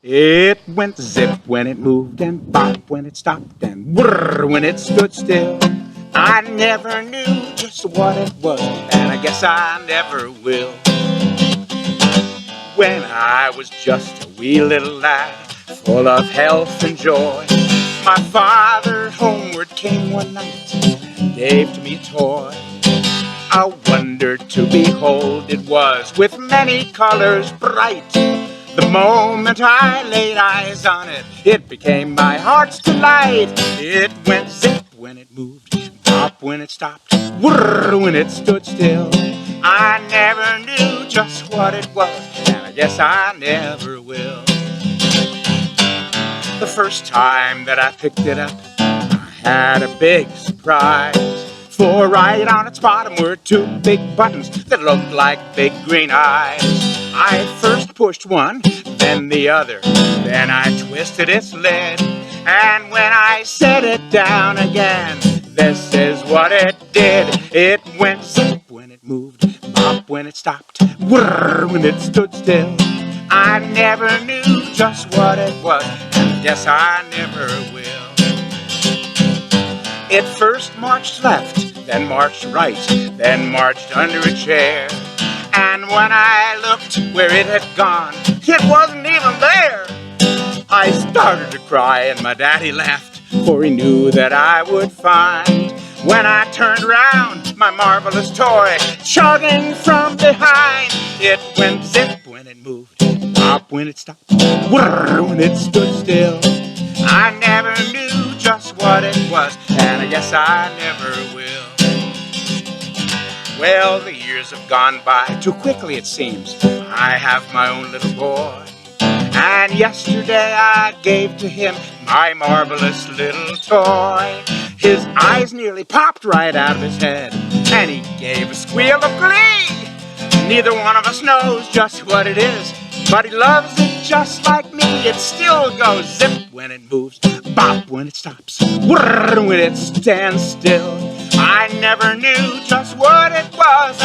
It went zip when it moved, and bop when it stopped, and whirr when it stood still. I never knew just what it was, and I guess I never will. When I was just a wee little lad, full of health and joy, my father homeward came one night and gave to me a toy. A wonder to behold it was, with many colors bright. The moment I laid eyes on it, it became my heart's delight. It went zip when it moved, bop when it stopped, whirr when it stood still. I never knew just what it was, and I guess I never will. The first time that I picked it up, I had a big surprise. For right on its bottom were two big buttons that looked like big green eyes. I first pushed one, then the other, then I twisted its lid. And when I set it down again, this is what it did. It went zip when it moved, bop when it stopped, whirr when it stood still. I never knew just what it was, and I guess I never will. It first marched left, then marched right, then marched under a chair. And when I looked where it had gone, it wasn't even there. I started to cry and my daddy laughed, for he knew that I would find, when I turned round, my marvelous toy chugging from behind. It went zip when it moved, bop when it stopped, whirr when it stood still. I never knew just what it was, and I guess I never will. Well, the years have gone by too quickly, it seems. I have my own little boy, and yesterday I gave to him my marvelous little toy. His eyes nearly popped right out of his head, and he gave a squeal of glee. Neither one of us knows just what it is, but he loves it just like me. It still goes zip when it moves, bop when it stops, whirr when it stands still. I never knew just what it was,